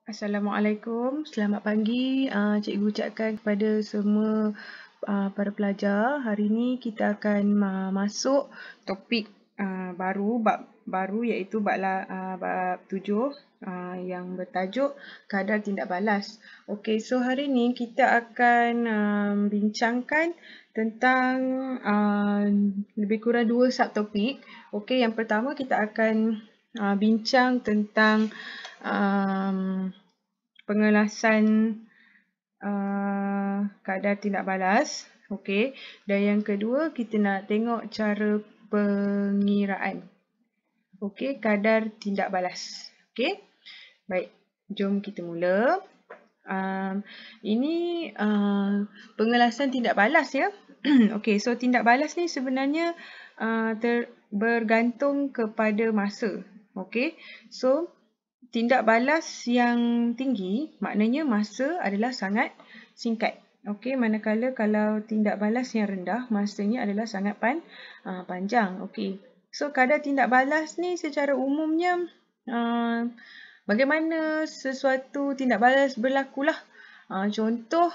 Assalamualaikum, selamat pagi. Cikgu ucapkan kepada semua para pelajar. Hari ini kita akan masuk topik bab baru iaitu bab 7 yang bertajuk kadar tindak balas. Okey, so hari ini kita akan bincangkan tentang lebih kurang 2 subtopik. Okey, yang pertama kita akan bincang tentang pengelasan kadar tindak balas. Okey. Dan yang kedua, kita nak tengok cara pengiraan. Okey, kadar tindak balas. Okey. Baik, jom kita mula. Ini pengelasan tindak balas ya. Okey, so tindak balas ni sebenarnya bergantung kepada masa. Okey. So tindak balas yang tinggi maknanya masa adalah sangat singkat. Okey, manakala kalau tindak balas yang rendah masanya adalah sangat panjang. Okey. So kadar tindak balas ni secara umumnya bagaimana sesuatu tindak balas berlakulah. Contoh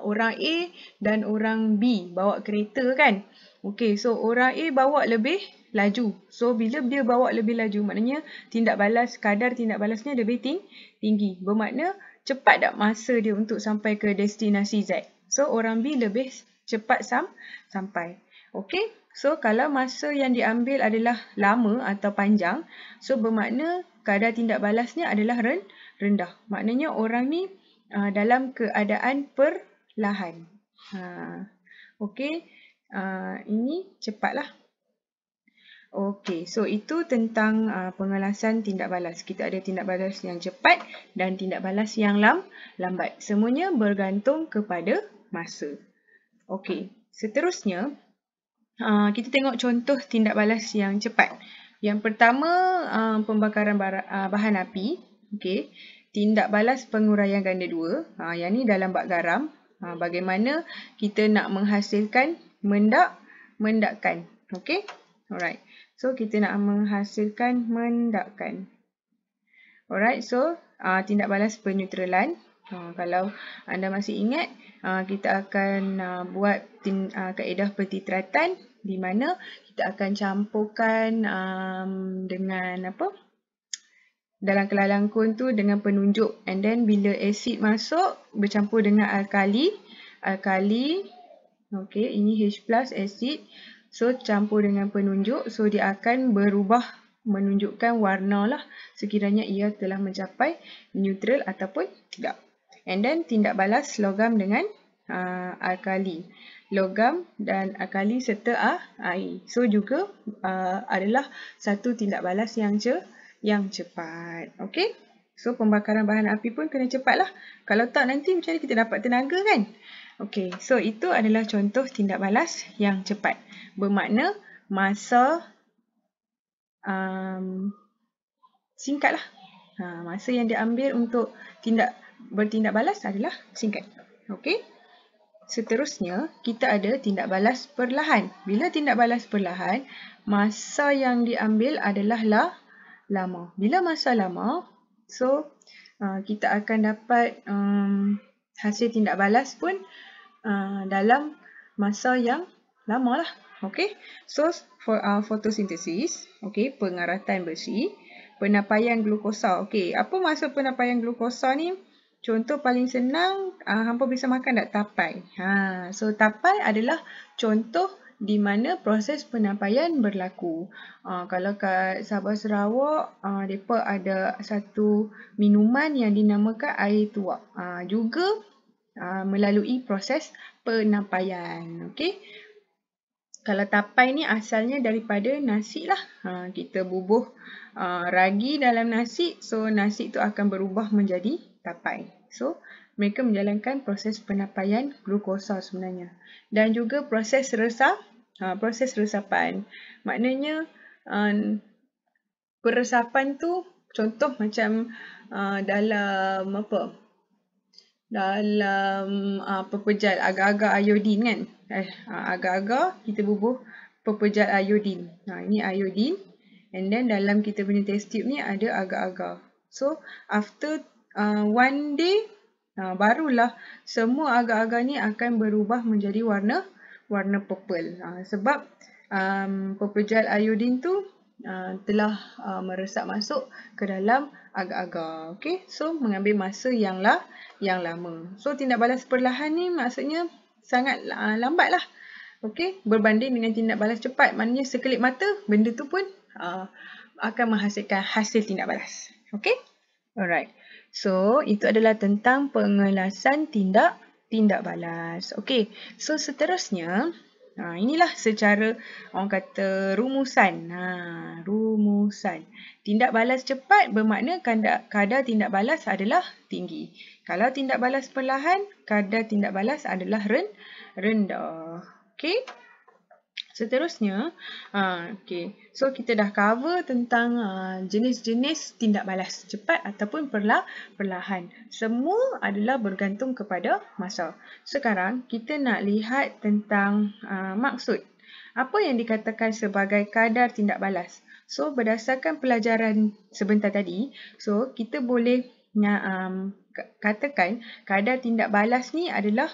orang A dan orang B bawa kereta kan. Okey, so orang A bawa lebih laju. So bila dia bawa lebih laju maknanya kadar tindak balasnya lebih tinggi. Bermakna cepat tak masa dia untuk sampai ke destinasi Z. So orang B lebih cepat sampai. Okey. So kalau masa yang diambil adalah lama atau panjang, so bermakna kadar tindak balasnya adalah rendah. Maknanya orang ni dalam keadaan perlahan. Okey. Ini cepatlah. Okey, so itu tentang pengelasan tindak balas. Kita ada tindak balas yang cepat dan tindak balas yang lambat. Semuanya bergantung kepada masa. Okey, seterusnya kita tengok contoh tindak balas yang cepat. Yang pertama, pembakaran bahan api. Okey, tindak balas penguraian ganda 2. Yang ni dalam bab garam. Bagaimana kita nak menghasilkan mendakkan. Okey, alright. So kita nak menghasilkan mendakkan. Alright, so tindak balas peneutralan. Kalau anda masih ingat, kita akan buat kaedah pertitratan di mana kita akan campurkan dengan dalam kelalangkun tu dengan penunjuk, and then bila asid masuk bercampur dengan alkali, okey, ini H+ asid, so campur dengan penunjuk, so dia akan berubah menunjukkan warna lah sekiranya ia telah mencapai neutral ataupun tidak. And then tindak balas logam dengan alkali. Logam dan alkali serta air. So juga adalah satu tindak balas yang cepat. Okey. So pembakaran bahan api pun kena cepat lah. Kalau tak nanti macam mana kita dapat tenaga kan? Okey. So itu adalah contoh tindak balas yang cepat. Bermakna masa singkat lah. Masa yang diambil untuk bertindak balas adalah singkat. Okey. Seterusnya, kita ada tindak balas perlahan. Bila tindak balas perlahan, masa yang diambil adalah lama. Bila masa lama, so kita akan dapat hasil tindak balas pun dalam masa yang lama lah. Okey. So, fotosintesis, okey, pengaratan besi, penapaian glukosa. Okey, apa maksud penapaian glukosa ni? Contoh paling senang, hampa bisa makan tak? Tapai. So tapai adalah contoh di mana proses penapaian berlaku. Kalau kat Sabah Sarawak, mereka ada satu minuman yang dinamakan air tuak. Juga melalui proses penapaian. Okey. Kalau tapai ni asalnya daripada nasi lah. Kita bubuh ragi dalam nasi, so nasi tu akan berubah menjadi tapai. So, mereka menjalankan proses penapaian glukosa sebenarnya. Dan juga proses resapan. Maknanya, peresapan tu contoh macam dalam pepejal agar-agar iodin kan. Agar-agar kita bubuh pepejal iodin. Ini iodin. And then dalam kita punya test tube ni ada agar-agar. So, after one day, barulah semua agar-agar ni akan berubah menjadi warna purple. Sebab purple gel iodine tu telah meresap masuk ke dalam agar-agar. Okay, so mengambil masa yang lama. So tindak balas perlahan ni maksudnya sangat lambat lah. Okay, berbanding dengan tindak balas cepat. Maknanya sekelip mata benda tu pun akan menghasilkan hasil tindak balas. Okay, alright. So itu adalah tentang pengelasan tindak balas. Okay, so seterusnya inilah secara orang kata rumusan. Rumusan. Tindak balas cepat bermakna kadar tindak balas adalah tinggi. Kalau tindak balas perlahan, kadar tindak balas adalah rendah. Okay. Seterusnya, okay. So kita dah cover tentang jenis-jenis tindak balas cepat ataupun perlahan. Semua adalah bergantung kepada masa. Sekarang kita nak lihat tentang maksud. Apa yang dikatakan sebagai kadar tindak balas? So berdasarkan pelajaran sebentar tadi, so kita boleh katakan kadar tindak balas ni adalah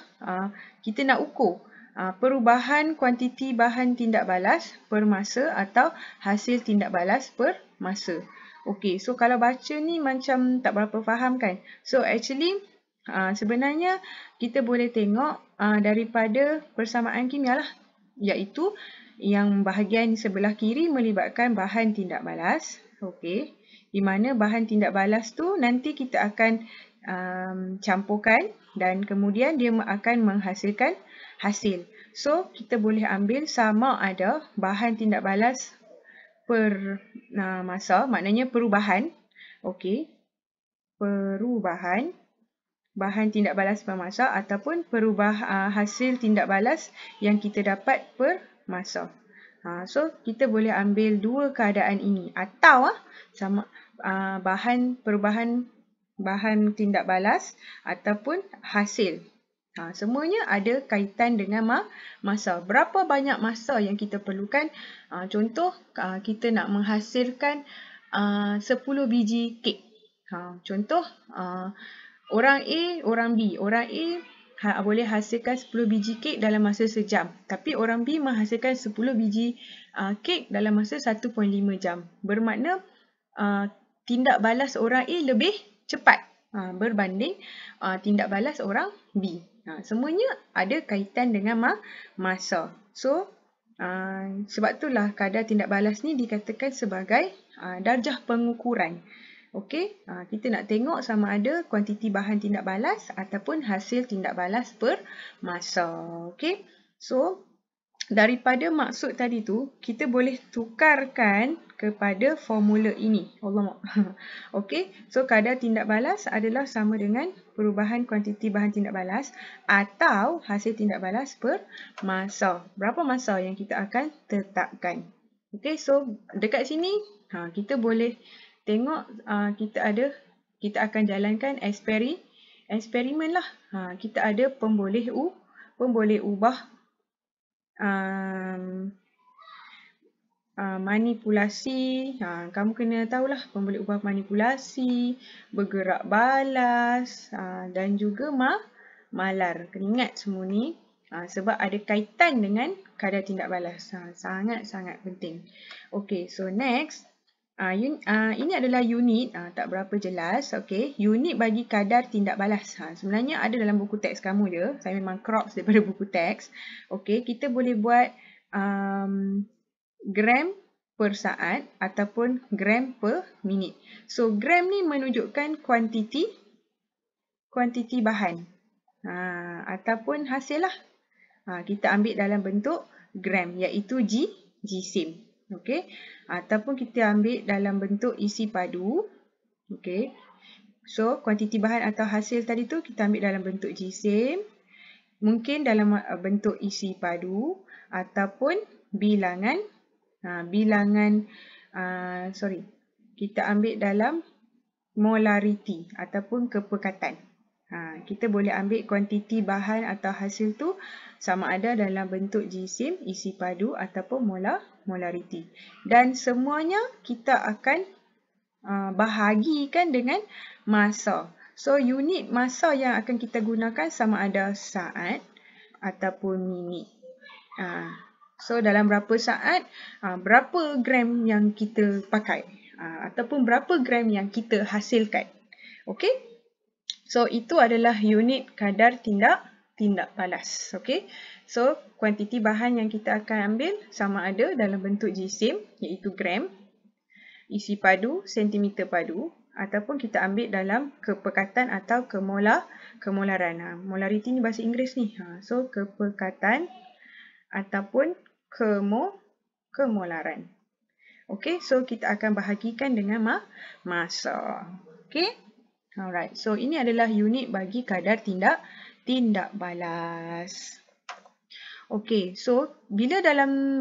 kita nak ukur perubahan kuantiti bahan tindak balas per masa atau hasil tindak balas per masa. Okey, so kalau baca ni macam tak berapa faham kan? So actually sebenarnya kita boleh tengok daripada persamaan kimia lah, iaitu yang bahagian sebelah kiri melibatkan bahan tindak balas. Okey, di mana bahan tindak balas tu nanti kita akan campurkan dan kemudian dia akan menghasilkan hasil. So, kita boleh ambil sama ada bahan tindak balas per masa, maknanya perubahan. Okey, perubahan bahan tindak balas per masa ataupun hasil tindak balas yang kita dapat per masa. So, kita boleh ambil dua keadaan ini atau sama perubahan bahan tindak balas ataupun hasil. Semuanya ada kaitan dengan masa. Berapa banyak masa yang kita perlukan? Contoh, kita nak menghasilkan 10 biji kek. Contoh, orang A, orang B. Orang A boleh hasilkan 10 biji kek dalam masa sejam. Tapi orang B menghasilkan 10 biji kek dalam masa 1.5 jam. Bermakna tindak balas orang A lebih cepat berbanding tindak balas orang B. Semuanya ada kaitan dengan masa. So, sebab itulah kadar tindak balas ni dikatakan sebagai darjah pengukuran. Okey, kita nak tengok sama ada kuantiti bahan tindak balas ataupun hasil tindak balas per masa. Okey, so daripada maksud tadi tu, kita boleh tukarkan kepada formula ini. Okey, so kadar tindak balas adalah sama dengan perubahan kuantiti bahan tindak balas atau hasil tindak balas per masa. Berapa masa yang kita akan tetapkan? Okey, so dekat sini kita boleh tengok kita akan jalankan eksperimen lah. Kita ada pemboleh ubah manipulasi. Kamu kena tahulah pemboleh ubah manipulasi, bergerak balas dan juga malar. Kena ingat semua ni sebab ada kaitan dengan kadar tindak balas. Sangat-sangat penting. Okey, so next. Ini adalah unit, tak berapa jelas. Okay, unit bagi kadar tindak balas. Sebenarnya ada dalam buku teks kamu je. Saya memang crops daripada buku teks. Okay, kita boleh buat gram per saat ataupun gram per minit. So, gram ni menunjukkan kuantiti bahan ataupun hasil lah. Kita ambil dalam bentuk gram, iaitu GSIM. Okey, ataupun kita ambil dalam bentuk isi padu. Okey, so kuantiti bahan atau hasil tadi tu kita ambil dalam bentuk GSIM, mungkin dalam bentuk isi padu ataupun bilangan kita ambil dalam molarity ataupun kepekatan. Kita boleh ambil kuantiti bahan atau hasil tu sama ada dalam bentuk GSIM, isi padu ataupun molarity. Dan semuanya kita akan bahagikan dengan masa. So, unit masa yang akan kita gunakan sama ada saat ataupun minit. So, dalam berapa saat, berapa gram yang kita pakai. Ataupun berapa gram yang kita hasilkan. Okey? So, itu adalah unit kadar tindak balas. Okey? So, kuantiti bahan yang kita akan ambil sama ada dalam bentuk jisim, iaitu gram, isi padu, sentimeter padu, ataupun kita ambil dalam kepekatan atau kemolaran. Molarity ni bahasa Inggeris ni. So, kepekatan ataupun kemolaran. Okey, so kita akan bahagikan dengan masa. Okey? Alright, so ini adalah unit bagi kadar tindak balas. Okey, so bila dalam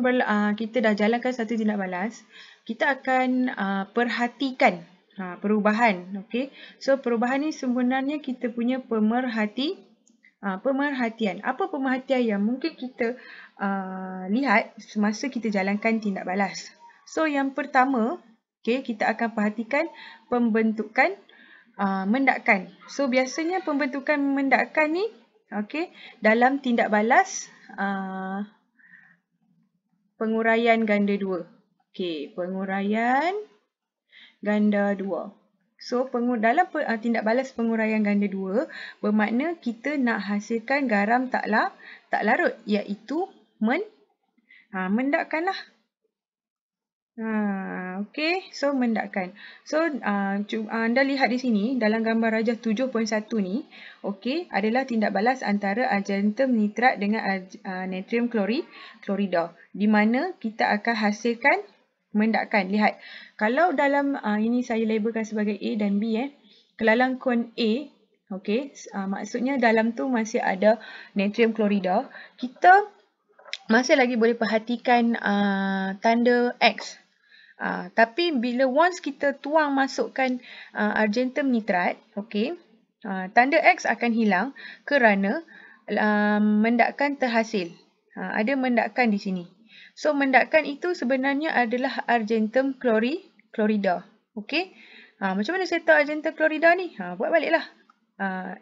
kita dah jalankan satu tindak balas, kita akan perhatikan perubahan. Okey, so perubahan ni sebenarnya kita punya pemerhatian. Apa pemerhatian yang mungkin kita lihat semasa kita jalankan tindak balas? So, yang pertama, okay, kita akan perhatikan pembentukan mendakan. So, biasanya pembentukan mendakan ni, okay, dalam tindak balas penguraian ganda 2. Okay, penguraian ganda 2. So, dalam tindak balas penguraian ganda 2, bermakna kita nak hasilkan garam tak larut, iaitu mendakkan lah. Okay, so mendakkan. So, anda lihat di sini, dalam gambar rajah 7.1 ni, okay, adalah tindak balas antara argentum nitrat dengan natrium klorida. Di mana kita akan hasilkan mendakkan. Lihat, kalau dalam, ini saya labelkan sebagai A dan B. Kelalangkuan A, okay, maksudnya dalam tu masih ada natrium klorida. Kita masih lagi boleh perhatikan tanda X. Tapi bila once kita tuang masukkan argentum nitrat, okay, tanda X akan hilang kerana mendakkan terhasil. Ada mendakkan di sini. So, mendakkan itu sebenarnya adalah argentum klorida. Okay. Macam mana saya tahu argentum klorida ni? Buat baliklah.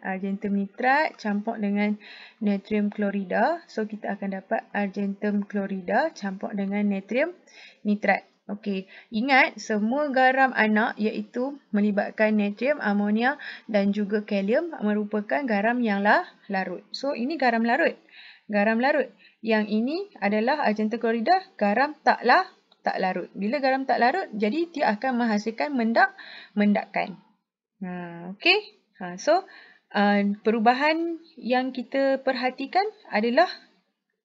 Argentum nitrat campur dengan natrium klorida. So, kita akan dapat argentum klorida campur dengan natrium nitrat. Okey, ingat semua garam anak iaitu melibatkan natrium, amonia dan juga kalium merupakan garam yang larut. So, ini garam larut. Garam larut. Yang ini adalah argentum klorida, garam tak larut. Bila garam tak larut, jadi dia akan menghasilkan mendakkan. Okey. So, perubahan yang kita perhatikan adalah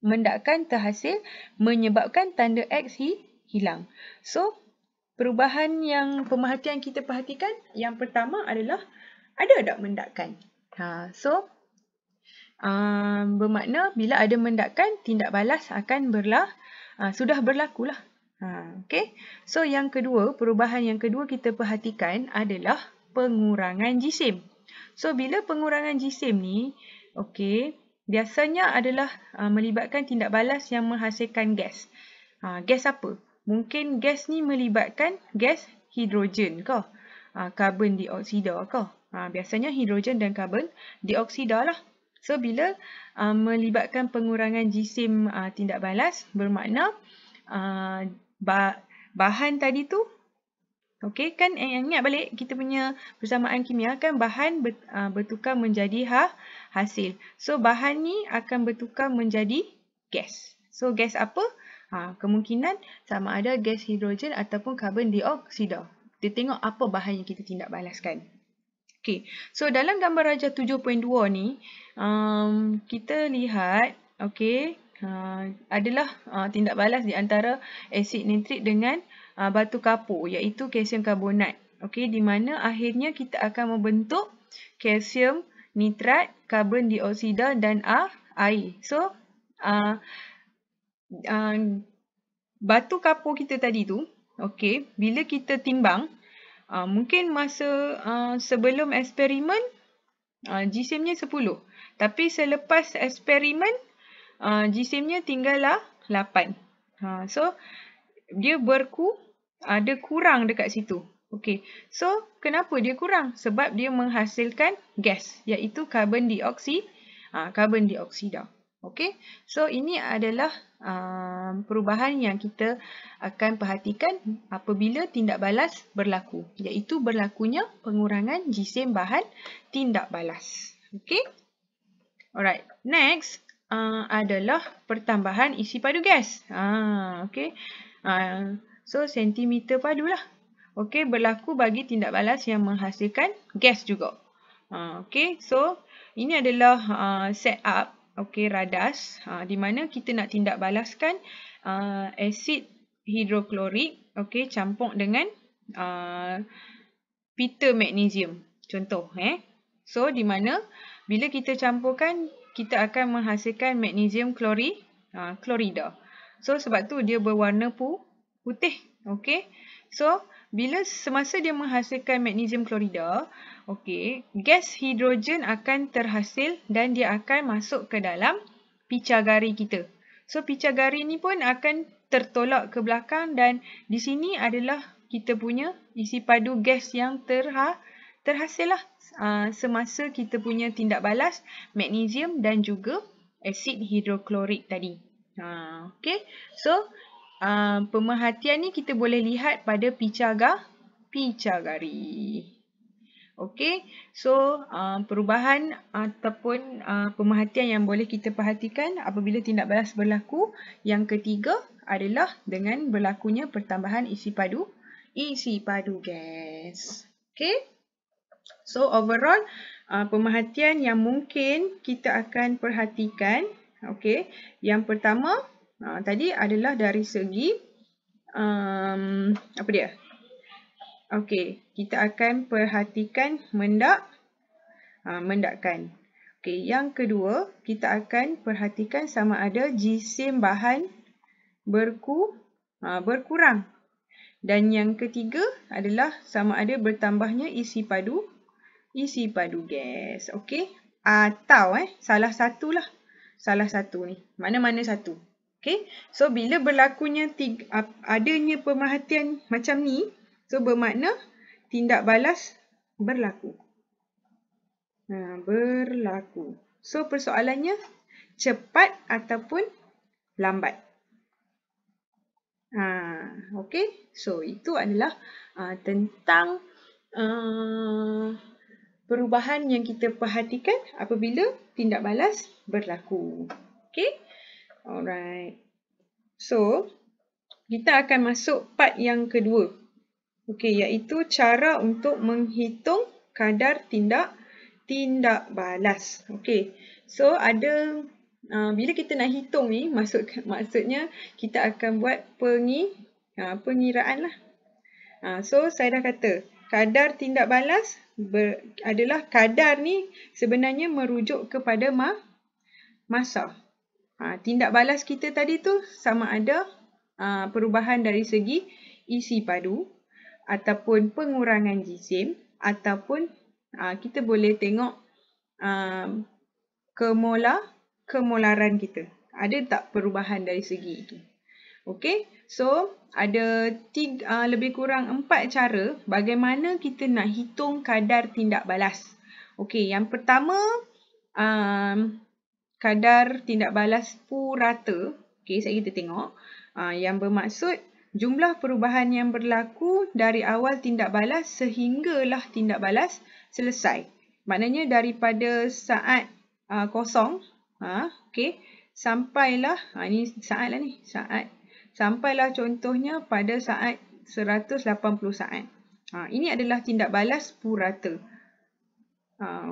mendakkan terhasil menyebabkan tanda X hilang. So, perubahan yang pemerhatian kita perhatikan, yang pertama adalah ada tak mendakkan. So, bermakna bila ada mendakkan, tindak balas akan sudah berlaku lah. Okay. So, yang kedua, perubahan yang kedua kita perhatikan adalah pengurangan jisim. So, bila pengurangan jisim ni, okay, biasanya adalah melibatkan tindak balas yang menghasilkan gas. Gas apa? Mungkin gas ni melibatkan gas hidrogen ke? Karbon dioksida ke? Biasanya hidrogen dan karbon dioksida lah. So, bila melibatkan pengurangan jisim tindak balas, bermakna bahan tadi tu, okay, kan ingat balik kita punya persamaan kimia kan bahan bertukar menjadi hasil. So, bahan ni akan bertukar menjadi gas. So, gas apa? Kemungkinan sama ada gas hidrogen ataupun karbon dioksida. Kita tengok apa bahan yang kita tindak balaskan. Okay. So, dalam gambar rajah 7.2 ni, kita lihat, okay, adalah tindak balas di antara asid nitrik dengan batu kapur, iaitu kalsium karbonat. Okay, di mana akhirnya kita akan membentuk kalsium nitrat, karbon dioksida dan air. So, batu kapur kita tadi tu, okay, bila kita timbang, mungkin masa sebelum eksperimen, jisimnya 10. Tapi selepas eksperimen, jisimnya tinggallah 8. So, dia ada kurang dekat situ. Okey. So, kenapa dia kurang? Sebab dia menghasilkan gas, iaitu karbon dioksida. Okey. So, ini adalah perubahan yang kita akan perhatikan apabila tindak balas berlaku, iaitu berlakunya pengurangan jisim bahan tindak balas. Okey. Alright. Next adalah pertambahan isi padu gas. Okey. So, sentimeter padu lah. Okey, berlaku bagi tindak balas yang menghasilkan gas juga. Okey, so ini adalah set up, okey, radas di mana kita nak tindak balaskan asid hidroklorik, okey, campur dengan pita magnesium. Contoh, So, di mana bila kita campurkan, kita akan menghasilkan magnesium klorida. So, sebab tu dia berwarna putih. Okey. So, bila semasa dia menghasilkan magnesium klorida, okey, gas hidrogen akan terhasil dan dia akan masuk ke dalam picagari kita. So, picagari ni pun akan tertolak ke belakang dan di sini adalah kita punya isi padu gas yang terhasil lah semasa kita punya tindak balas magnesium dan juga asid hidroklorik tadi. Okey. So, pemerhatian ni kita boleh lihat pada picagari. Okey. So, perubahan ataupun pemerhatian yang boleh kita perhatikan apabila tindak balas berlaku. Yang ketiga adalah dengan berlakunya pertambahan isi padu gas. Okey. So, overall pemerhatian yang mungkin kita akan perhatikan, okey. Yang pertama tadi adalah dari segi apa dia? Okey, kita akan perhatikan mendakkan. Okey, yang kedua kita akan perhatikan sama ada jisim bahan berkurang. Dan yang ketiga adalah sama ada bertambahnya isi padu gas. Okey, atau salah satu ni. Mana-mana satu. Okay. So, bila berlakunya adanya pemerhatian macam ni, so bermakna tindak balas berlaku. So, persoalannya cepat ataupun lambat. Okay. So, itu adalah tentang perubahan yang kita perhatikan apabila tindak balas berlaku. Okay. Alright. So, kita akan masuk part yang kedua. Okey, iaitu cara untuk menghitung kadar tindak balas. Okey. So, ada bila kita nak hitung ni, maksudnya kita akan buat pengiraan lah. So, saya dah kata kadar tindak balas adalah kadar ni sebenarnya merujuk kepada masa. Tindak balas kita tadi tu sama ada perubahan dari segi isi padu ataupun pengurangan jisim ataupun kita boleh tengok kemolaran kita. Ada tak perubahan dari segi itu? Okey. So, ada lebih kurang 4 cara bagaimana kita nak hitung kadar tindak balas. Okey, yang pertama kadar tindak balas purata. Okey, kita tengok. Yang bermaksud jumlah perubahan yang berlaku dari awal tindak balas sehinggalah tindak balas selesai. Maknanya daripada saat kosong, okey, sampailah, ini saat lah ni, sampailah contohnya pada saat 180 saat. Ini adalah tindak balas purata.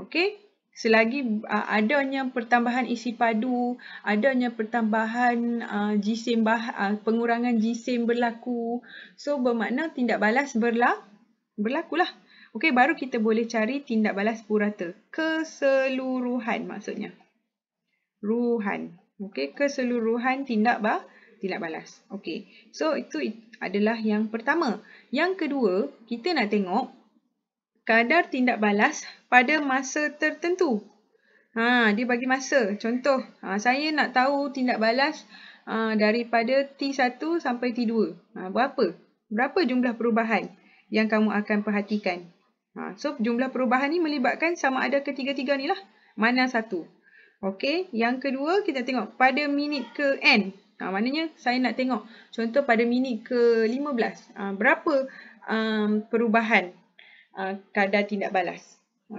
Okey. Selagi adanya pertambahan isi padu, adanya pertambahan pengurangan jisim berlaku, so bermakna tindak balas berlaku lah. Okey, baru kita boleh cari tindak balas purata. Keseluruhan maksudnya. Okey, keseluruhan tindak balas. Okey. So, itu adalah yang pertama. Yang kedua, kita nak tengok kadar tindak balas pada masa tertentu. Dia bagi masa. Contoh, saya nak tahu tindak balas daripada T1 sampai T2. Berapa jumlah perubahan? yang kamu akan perhatikan. So, jumlah perubahan ni melibatkan sama ada ketiga-tiga ni lah. Mana satu. Okey, yang kedua kita tengok pada minit ke N. Maknanya saya nak tengok contoh pada minit ke 15. Berapa perubahan kadar tindak balas.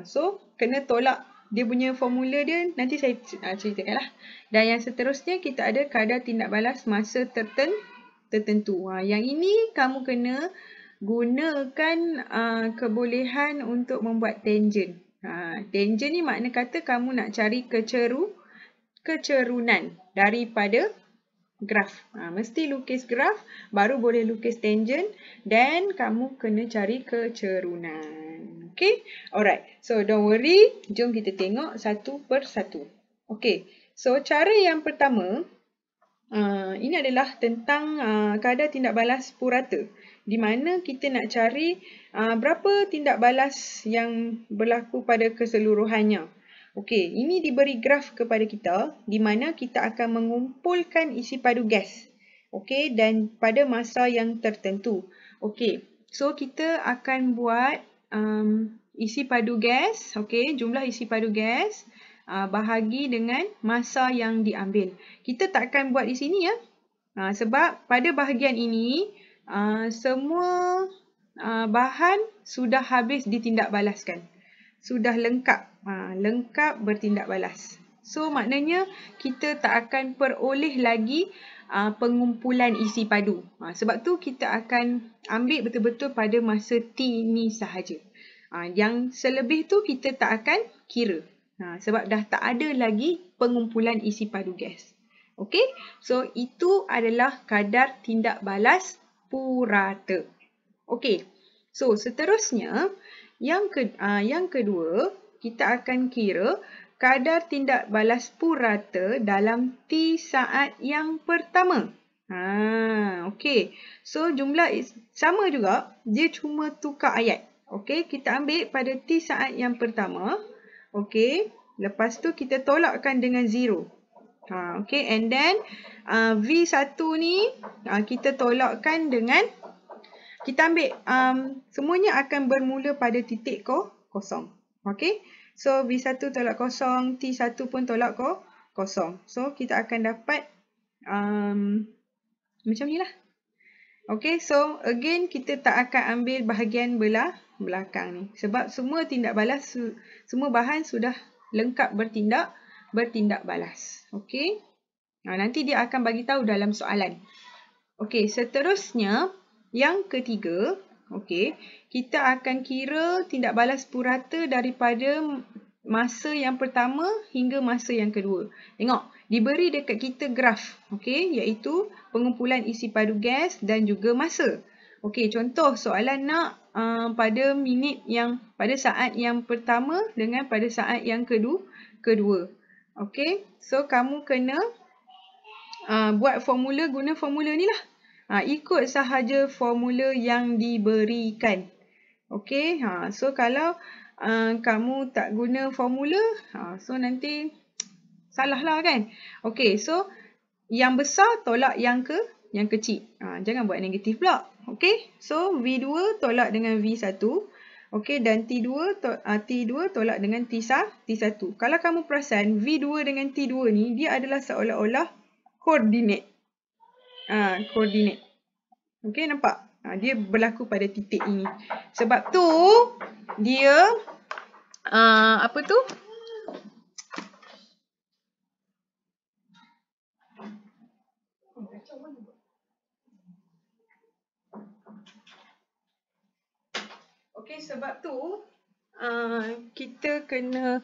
So, kena tolak dia punya formula dia. Nanti saya ceritakan lah. Dan yang seterusnya kita ada kadar tindak balas masa tertentu. Yang ini kamu kena gunakan kebolehan untuk membuat tangent. Tangent ni makna kata kamu nak cari kecerunan daripada graf. Mesti lukis graf, baru boleh lukis tangent dan kamu kena cari kecerunan. Okay? Alright. So, don't worry. Jom kita tengok satu persatu. Okay. So, cara yang pertama, ini adalah tentang kadar tindak balas purata. Di mana kita nak cari berapa tindak balas yang berlaku pada keseluruhannya. Okey, ini diberi graf kepada kita di mana kita akan mengumpulkan isi padu gas. Okey, dan pada masa yang tertentu. Okey, so kita akan buat isi padu gas. Okey, jumlah isi padu gas bahagi dengan masa yang diambil. Kita tak akan buat di sini ya. Sebab pada bahagian ini semua bahan sudah habis ditindakbalaskan. Sudah lengkap. Lengkap bertindak balas. So, maknanya kita tak akan peroleh lagi pengumpulan isi padu. Sebab tu kita akan ambil betul-betul pada masa T ni sahaja. Yang selebih tu kita tak akan kira. Sebab dah tak ada lagi pengumpulan isi padu gas. Okey? So, itu adalah kadar tindak balas purata. Okey. So, seterusnya, yang kedua, kita akan kira kadar tindak balas purata dalam T saat yang pertama. Okey. So, jumlah sama juga. Dia cuma tukar ayat. Okey. Kita ambil pada T saat yang pertama. Okey. Lepas tu, kita tolakkan dengan 0. Okey. And then, V1 ni, kita tolakkan dengan, kita ambil, semuanya akan bermula pada titik kosong. Okey. So, V1 tolak kosong, T1 pun tolak kosong. So, kita akan dapat macam ni lah. Okey. So, again, kita tak akan ambil bahagian belakang ni. Sebab semua tindak balas, semua bahan sudah lengkap bertindak balas. Okey. Nanti dia akan bagi tahu dalam soalan. Okey. Seterusnya, yang ketiga, okey, kita akan kira tindak balas purata daripada masa yang pertama hingga masa yang kedua. Tengok, diberi dekat kita graf, okey, iaitu pengumpulan isi padu gas dan juga masa. Okey, contoh soalan nak pada saat yang pertama dengan pada saat yang kedua. Okey, so kamu kena buat formula, guna formula ni lah. Ikut sahaja formula yang diberikan. Okey, so kalau kamu tak guna formula, so nanti salah lah kan. Okey, so yang besar tolak yang kecil. Jangan buat negatif pula. Okey, so V2 tolak dengan V1. Okey, dan T2 tolak dengan T1. Kalau kamu perasan, V2 dengan T2 ni, dia adalah seolah-olah koordinat. Koordinat. Okey, nampak? Dia berlaku pada titik ini. Sebab tu, dia, apa tu? Okey, sebab tu, kita kena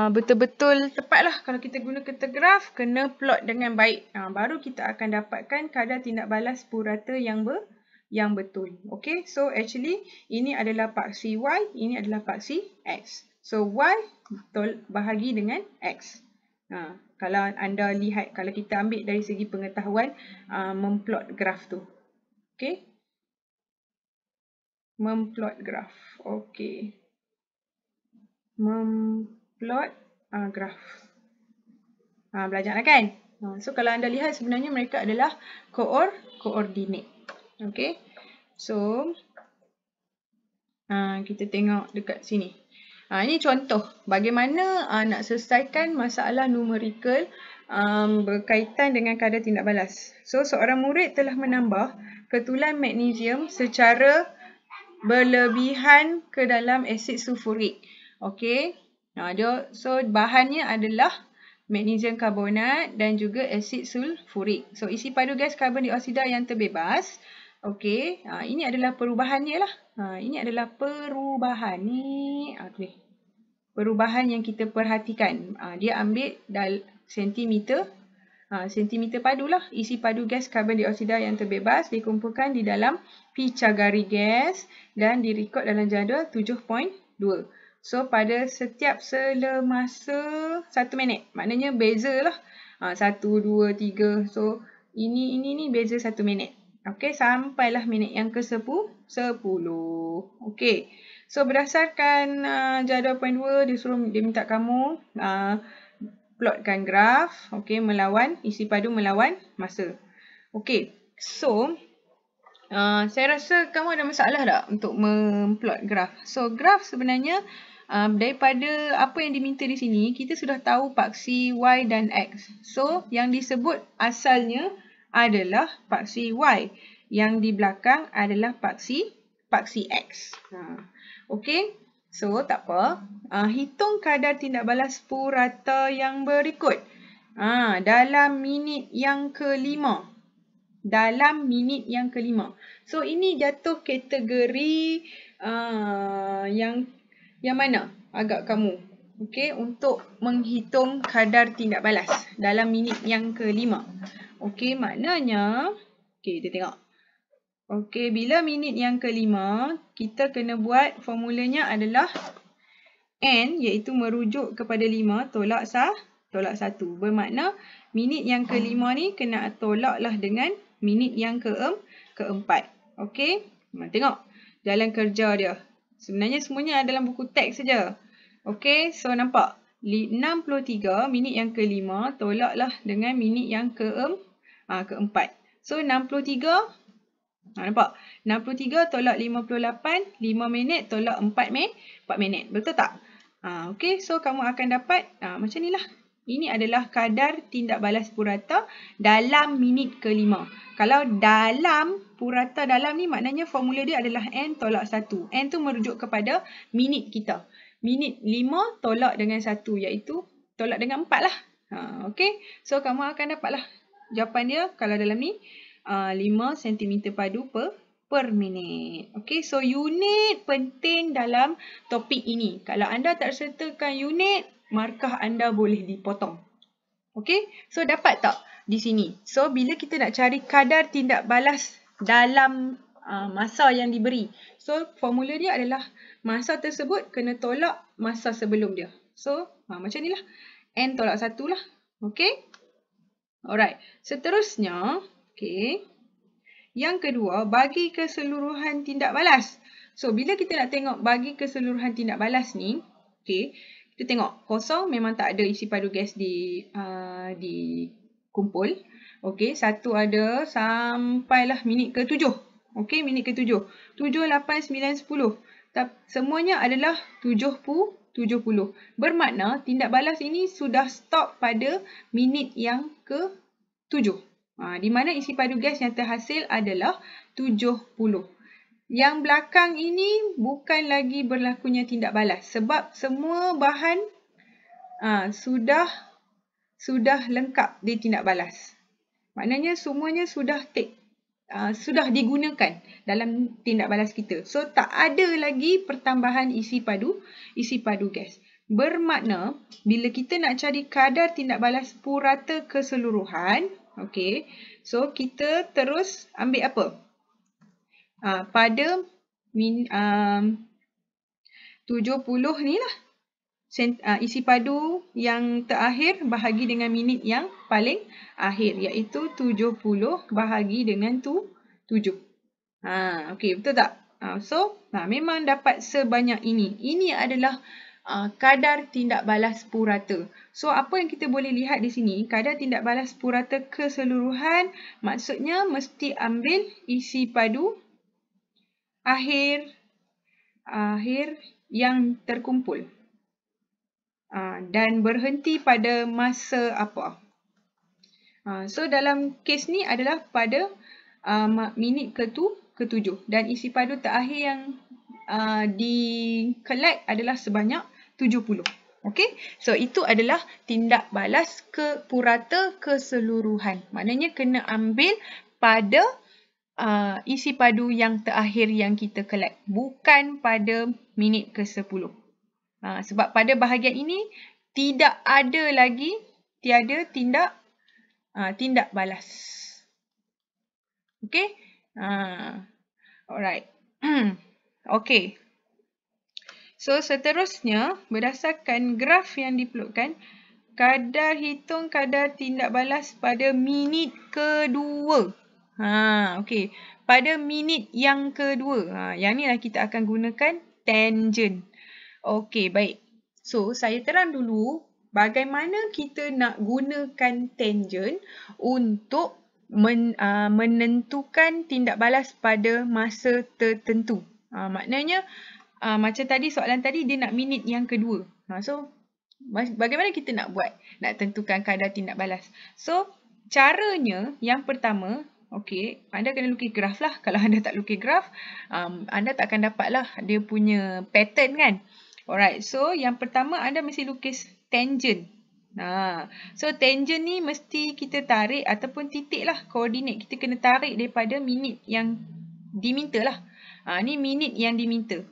betul-betul tepatlah kalau kita guna kata graf, kena plot dengan baik. Baru kita akan dapatkan kadar tindak balas purata yang betul. Okay, so actually ini adalah paksi Y, ini adalah paksi X. So Y bahagi dengan X. Kalau anda lihat, kalau kita ambil dari segi pengetahuan memplot graf tu. Okay. Memplot graf. Okay. Memplot graf. Belajarlah kan? So, kalau anda lihat sebenarnya mereka adalah koordinat. Okay. So, Kita tengok dekat sini. Ini contoh bagaimana nak selesaikan masalah numerical berkaitan dengan kadar tindak balas. So, seorang murid telah menambah ketulan magnesium secara berlebihan ke dalam asid sulfurik. Okey. So, bahannya adalah magnesium karbonat dan juga asid sulfurik. So, isi padu gas karbon dioksida yang terbebas. Okey, ini adalah perubahannya lah. Ini adalah perubahan ni. Perubahan yang kita perhatikan. Dia ambil sentimeter. Sentimeter padu lah. Isi padu gas karbon dioksida yang terbebas dikumpulkan di dalam picagari gas dan direkod dalam jadual 7.2. So, pada setiap selemasa 1 minit. Maknanya beza lah. 1, 2, 3. So, ini beza 1 minit. Okey, sampailah minit yang ke-10. Okey. So, berdasarkan jadual point 2, dia minta kamu plotkan graf. Okey, isi padu melawan masa. Okey. So, saya rasa kamu ada masalah tak untuk memplot graf? So, graf sebenarnya daripada apa yang diminta di sini, kita sudah tahu paksi Y dan X. So, yang disebut asalnya adalah paksi Y. Yang di belakang adalah paksi X. Okey. So, tak apa. Hitung kadar tindak balas purata yang berikut. Dalam minit yang ke-5. So, ini jatuh kategori yang mana agak kamu? Okey, untuk menghitung kadar tindak balas dalam minit yang ke-5. Okey, maknanya, kita tengok. Okey, bila minit yang ke-5, kita kena buat formulanya adalah N, iaitu merujuk kepada 5 tolak 1. Bermakna minit yang ke-5 ni kena tolaklah dengan minit yang ke-4. Okey, tengok jalan kerja dia. Sebenarnya semuanya dalam buku teks saja. Okey, so nampak 63 minit yang ke-5 tolaklah dengan minit yang ke-4. So 63, nampak? 63 tolak 58, 5 minit tolak 4 minit. Betul tak? Okey, so kamu akan dapat macam ni lah. Ini adalah kadar tindak balas purata dalam minit ke-5. Kalau dalam, purata dalam ni maknanya formula dia adalah N tolak 1. N tu merujuk kepada minit kita. Minit 5 tolak dengan 1, iaitu tolak dengan 4 lah. Okey, so kamu akan dapatlah jawapan dia kalau dalam ni 5 cm padu per minit. Okey, so unit penting dalam topik ini. Kalau anda tak sertakan unit, markah anda boleh dipotong. Okey, so dapat tak di sini? So, bila kita nak cari kadar tindak balas dalam masa yang diberi. So, formula dia adalah masa tersebut kena tolak masa sebelum dia. So, macam ni lah. N tolak 1 lah. Okey? Alright. Seterusnya, okey. Yang kedua, bagi keseluruhan tindak balas. So, bila kita nak tengok bagi keseluruhan tindak balas ni, okey, kita tengok kosong memang tak ada isi padu gas di kumpul. Okey, 1 ada sampailah minit ke-7. Okey, minit ke-7. 7, 8, 9, 10. Semuanya adalah 70. Bermakna tindak balas ini sudah stop pada minit yang ke-7. Di mana isi padu gas yang terhasil adalah 70. Yang belakang ini bukan lagi berlakunya tindak balas sebab semua bahan sudah lengkap di tindak balas. Maknanya semuanya sudah digunakan dalam tindak balas kita. So tak ada lagi pertambahan isi padu gas. Bermakna bila kita nak cari kadar tindak balas purata keseluruhan, okey, so kita terus ambil apa? Pada 70 ni lah. Isi padu yang terakhir bahagi dengan minit yang paling akhir, iaitu 70 bahagi dengan 7. Okey, betul tak? So, memang dapat sebanyak ini. Ini adalah kadar tindak balas purata. So, apa yang kita boleh lihat di sini, kadar tindak balas purata keseluruhan, maksudnya mesti ambil isi padu akhir akhir yang terkumpul. Dan berhenti pada masa apa. So dalam kes ni adalah pada minit ke-7 dan isi padu terakhir yang di-collect adalah sebanyak 70. Okey, so itu adalah tindak balas ke purata keseluruhan. Maknanya kena ambil pada isi padu yang terakhir yang kita collect, bukan pada minit ke-10. Sebab pada bahagian ini tidak ada lagi tindak balas. Okey. Alright. Okey. So seterusnya, berdasarkan graf yang diperlukan, kadar hitung kadar tindak balas pada minit kedua. Okey. Pada minit yang kedua. Yang ni lah kita akan gunakan tangent. Okey, baik. So, saya terang dulu bagaimana kita nak gunakan tangent untuk menentukan tindak balas pada masa tertentu. Maknanya, macam tadi soalan tadi dia nak minit yang kedua. So, bagaimana kita nak buat? Nak tentukan kadar tindak balas. So, caranya yang pertama, okey, anda kena lukis graf lah. Kalau anda tak lukis graf, anda tak akan dapatlah dia punya pattern kan. Alright, so yang pertama anda mesti lukis tangent. So tangent ni mesti kita tarik ataupun titik lah koordinat. Kita kena tarik daripada minit yang diminta lah. Ni minit yang diminta.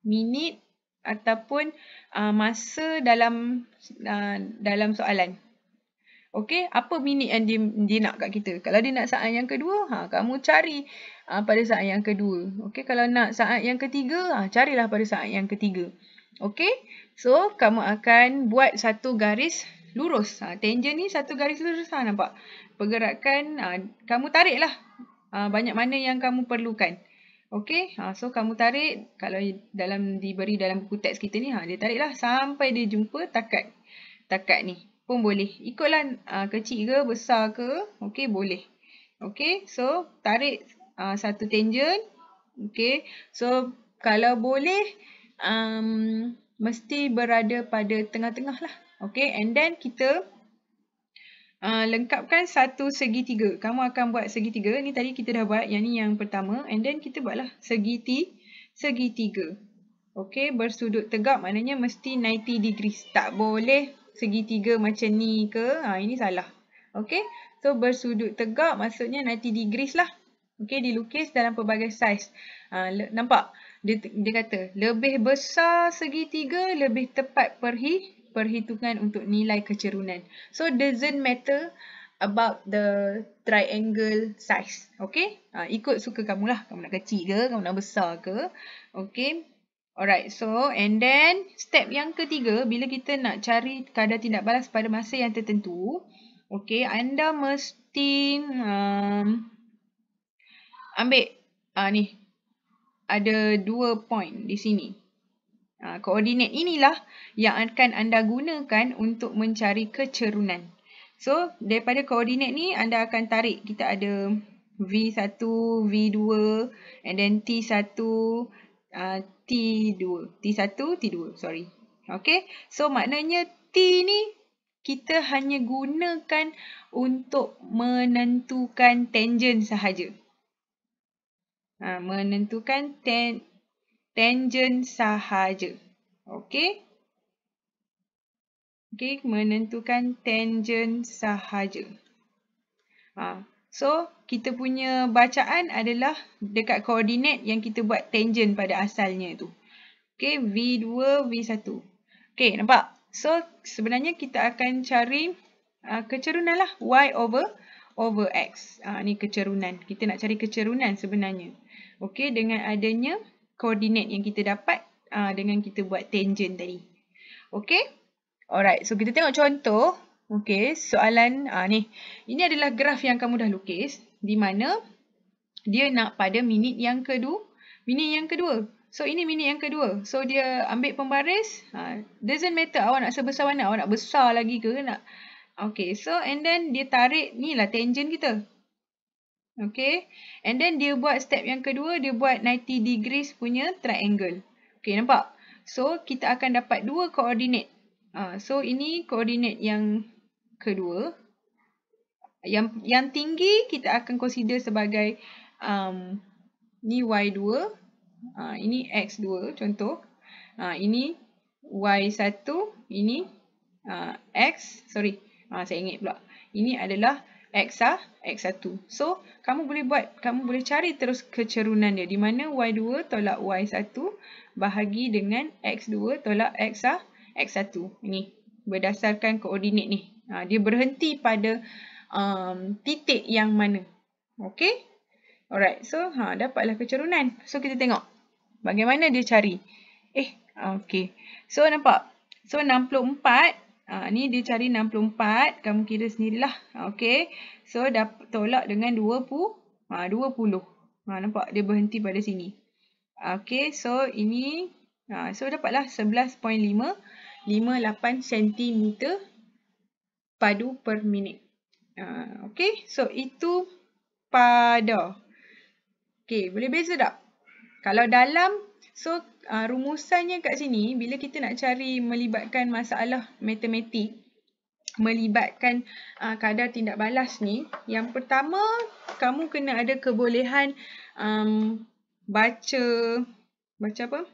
Minit ataupun masa dalam soalan. Okey, apa minit yang dia nak kat kita? Kalau dia nak saat yang kedua, kamu cari pada saat yang kedua. Okey, kalau nak saat yang ketiga, carilah pada saat yang ketiga. Okey, so kamu akan buat satu garis lurus. Tangent ni satu garis lurus, nampak? Pergerakan, kamu tariklah banyak mana yang kamu perlukan. Okey, so kamu tarik, kalau diberi dalam buku teks kita ni, dia tariklah sampai dia jumpa takat ni. Pun boleh. Ikutlah kecil ke, besar ke. Okey, boleh. Okey, so tarik satu tangent. Okey, so kalau boleh, mesti berada pada tengah-tengah lah. Okey, and then kita lengkapkan satu segitiga. Kamu akan buat segitiga. Ni tadi kita dah buat. Yang ni yang pertama. And then kita buatlah segitiga. Okey, bersudut tegak maknanya mesti 90 degrees. Tak boleh segitiga macam ni ke. Ini salah. Okey, so bersudut tegak maksudnya 90 degrees lah. Okey, dilukis dalam pelbagai saiz. Nampak? Dia kata, lebih besar segitiga, lebih tepat perhitungan untuk nilai kecerunan. So, doesn't matter about the triangle size. Okey? Ikut suka kamu lah. Kamu nak kecil ke, kamu nak besar ke. Okey? Alright, so and then step yang ketiga, bila kita nak cari kadar tindak balas pada masa yang tertentu, okey, anda mesti ambil ni ada 2 point di sini. Koordinat inilah yang akan anda gunakan untuk mencari kecerunan. So, daripada koordinat ni anda akan tarik, kita ada V1, V2 and then T1, T1, T2, sorry. Okay, so maknanya T ni kita hanya gunakan untuk menentukan tangent sahaja. Menentukan tangent sahaja. Okay. Okay, menentukan tangent sahaja. So, kita punya bacaan adalah dekat koordinat yang kita buat tangent pada asalnya tu. Okay, V2, V1. Okay, nampak? So, sebenarnya kita akan cari kecerunan lah. Y over X. Ni kecerunan. Kita nak cari kecerunan sebenarnya. Okay, dengan adanya koordinat yang kita dapat dengan kita buat tangent tadi. Okay? Alright, so kita tengok contoh. Okey, soalan ni. Ini adalah graf yang kamu dah lukis di mana dia nak pada minit yang kedua. So ini minit yang kedua. So dia ambil pembaris. Doesn't matter awak nak sebesar mana. Awak nak besar lagi ke nak. Okey, so and then dia tarik ni lah tangent kita. Okey, and then dia buat step yang kedua, dia buat 90 degrees punya triangle. Okey, nampak? So, kita akan dapat dua koordinat. So, ini koordinat yang kedua. Yang tinggi kita akan consider sebagai ni Y2, ini X2 contoh. Ini Y1, ini saya ingat pula. Ini adalah X1. So, kamu boleh cari terus kecerunan dia. Di mana Y2 tolak Y1 bahagi dengan X2 tolak X1. Ini berdasarkan koordinat ni. Dia berhenti pada titik yang mana. Okay? Alright. So, dapatlah kecerunan. So, kita tengok bagaimana dia cari. Okay. So, nampak? So, 64. Ni dia cari 64. Kamu kira sendirilah. Okay. So, tolak dengan 20. Nampak? Dia berhenti pada sini. Okay. So, ini. So, dapatlah 11.558 cm padu per minit. Okay. So, itu pada. Okay. Boleh beza tak? Kalau dalam, so rumusannya kat sini, bila kita nak cari melibatkan masalah matematik, melibatkan kadar tindak balas ni, yang pertama, kamu kena ada kebolehan baca apa?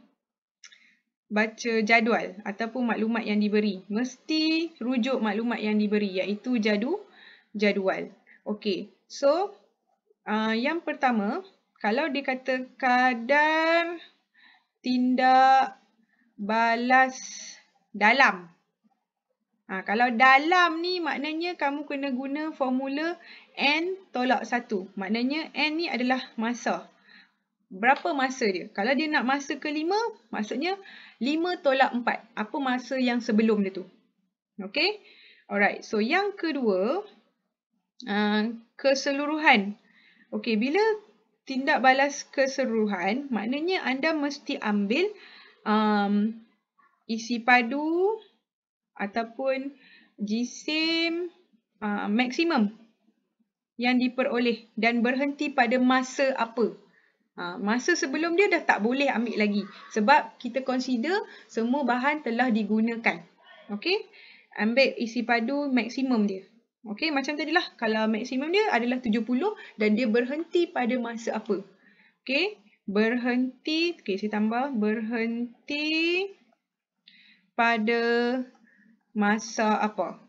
Baca jadual ataupun maklumat yang diberi. Mesti rujuk maklumat yang diberi, iaitu jadual. Okay. So, yang pertama, kalau dia kata kadar tindak balas dalam. Kalau dalam ni maknanya kamu kena guna formula N tolak 1. Maknanya N ni adalah masa. Berapa masa dia? Kalau dia nak masa ke-5, maksudnya 5 tolak 4. Apa masa yang sebelum dia tu? Okay? Alright. So, yang kedua, keseluruhan. Okay, bila tindak balas keseluruhan, maknanya anda mesti ambil isi padu ataupun jisim maksimum yang diperoleh dan berhenti pada masa apa. Masa sebelum dia dah tak boleh ambil lagi sebab kita consider semua bahan telah digunakan. Okay, ambil isi padu maksimum dia. Okay, macam tadilah. Kalau maksimum dia adalah 70 dan dia berhenti pada masa apa. Okay, berhenti. Okay, saya tambah. Berhenti pada masa apa.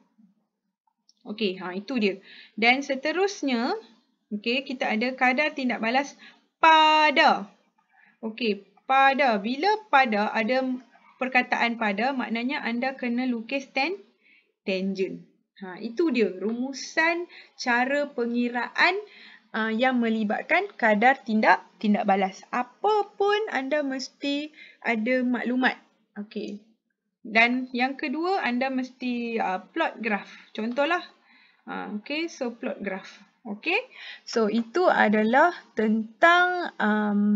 Okay, itu dia. Dan seterusnya, okay, kita ada kadar tindak balas pada. Okay, pada. Bila pada ada perkataan pada, maknanya anda kena lukis tangent. Itu dia rumusan cara pengiraan yang melibatkan kadar tindak balas. Apa pun anda mesti ada maklumat. Okey. Dan yang kedua, anda mesti plot graf. Contohlah. Okey, so plot graf. Okey. So itu adalah tentang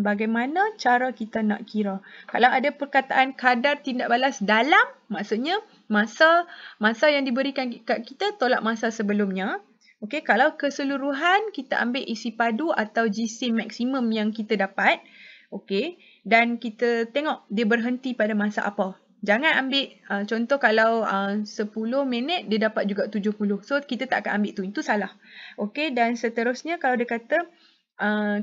bagaimana cara kita nak kira. Kalau ada perkataan kadar tindak balas dalam, maksudnya masa yang diberikan kat kita tolak masa sebelumnya. Okey, kalau keseluruhan kita ambil isi padu atau jisim maksimum yang kita dapat. Okey, dan kita tengok dia berhenti pada masa apa. Jangan ambil contoh kalau 10 minit dia dapat juga 70. So kita tak akan ambil tu. Itu salah. Okey, dan seterusnya kalau dia kata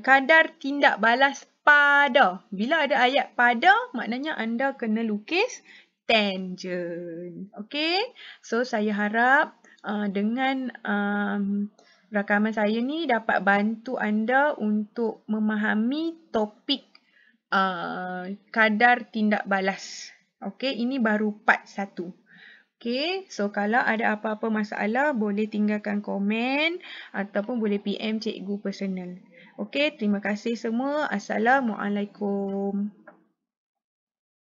kadar tindak balas pada. Bila ada ayat pada, maknanya anda kena lukis tangent. Okay. So, saya harap dengan rakaman saya ni dapat bantu anda untuk memahami topik kadar tindak balas. Okay. Ini baru part 1. Okay. So, kalau ada apa-apa masalah, boleh tinggalkan komen ataupun boleh PM cikgu personal. Okay. Terima kasih semua. Assalamualaikum.